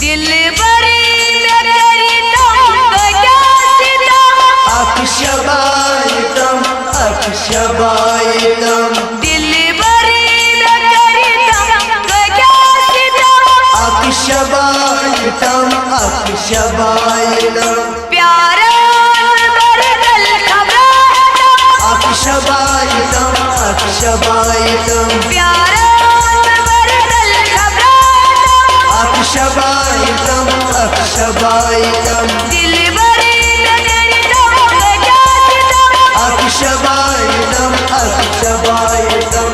दिल बरी में करी तुम क्या सितम अक्षबायतम अक्षबायतम दिल बरी में करी तुम क्या सितम अक्षबायतम अक्षबायतम प्यारा बरदल खबरातम अक्षबायतम अक्षबायतम प्यारा बरदल खबरातम अक्षबायतम अक्षबायतम दिल बरी में करी तुम क्या सितम अक्षबायतम अक्षबायतम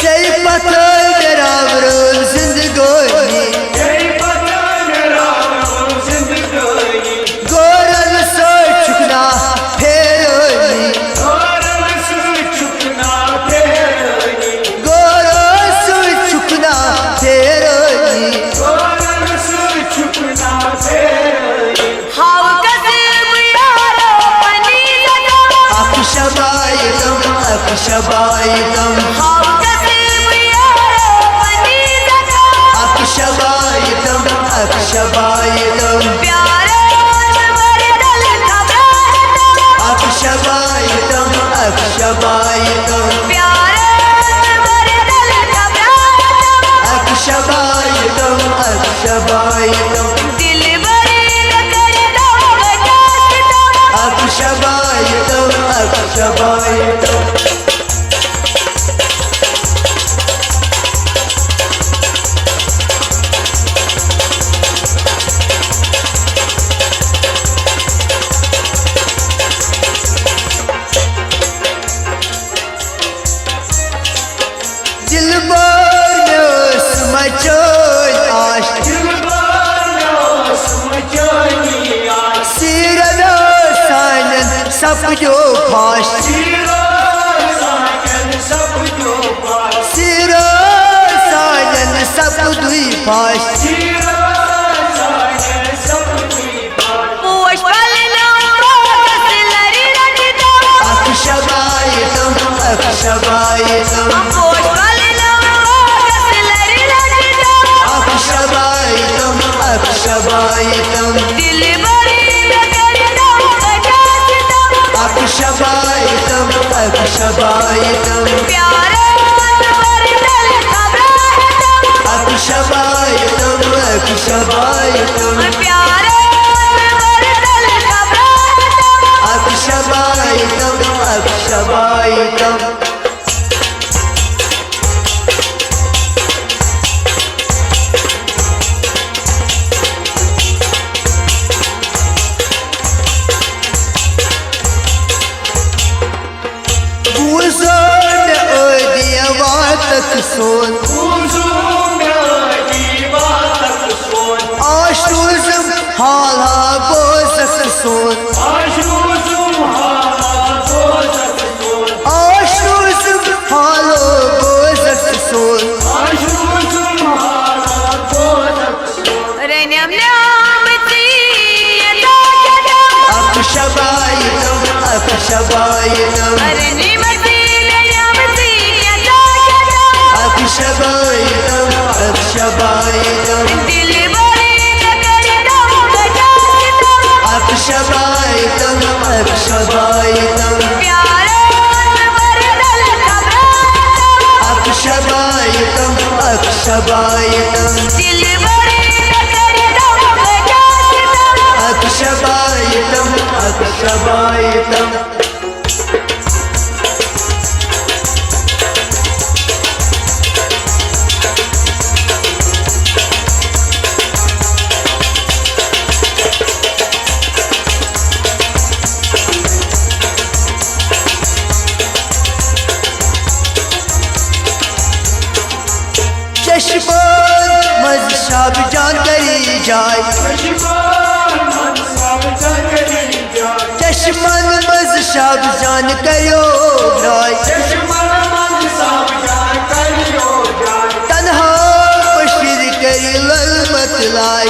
जय पतंग रावरो जिंदगानी गोरल सो चुकना फेरोनी गोरल सो चुकना फेरोनी हाव कसीब यारो बनी जगम अक्षबायतम अक्षबायतम हाव कसीब यारो बनी जगम अक्षबायतम अक्षबायतम प्यारा बरदल खबरातम अक्षबायतम अक्षबायतम प्यारा बरदल खबरातम अक्षबायतम अक्षबायतम दिल बरी में करी तुम क्या सितम अक्षबायतम अक्षबायतम दिल बोलो समझोय आश सिरनो सानन सब जो फाश सिरो सानन सब दुई फाश पोष पलना कसलरी रटदम अक्षबायतम अक्षबायतम पोष पलना कसलरी रटदम अक्षबायतम अक्षबायतम दिल बरी में करी तुम क्या सितम अक्षबायतम अक्षबायतम प्यारा बरदल खबरातम अक्षबायतम अक्षबायतम प्यारा बरदल खबरातम अक्षबायतम अक्षबायतम बूझोन ओ दिया तक सोन आशूज़म हाला बोसक सोन आशूज़म हालो बोसक सोन रनम नाम तीयदा जगम अक्षबायतम अक्षबायतम रनिम तीयदा जगम अक्षबायतम अक्षबायतम दिल बरी में करी तुम क्या सितम अक्षबायतम अक्षबायतम प्यारा बरदल खबरातम अक्षबायतम अक्षबायतम दिल बरी में करी तुम क्या सितम अक्षबायतम अक्षबायतम चश्मान मज़हब जान करी जाए चश्मन मज़हब जान करो राय तन्हा बशीर करी ललमत लाई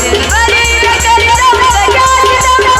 दिलबरी में करता गजासितम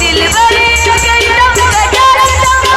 दिलबरी में करता गजासितम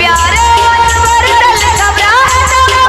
प्यारे पर दल घबराहटम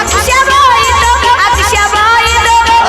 अक्षबायतम अक्षबायतम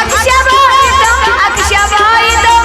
अक्षबायतम अक्षबायतम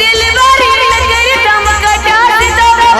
दिलबरी में करता गजासितम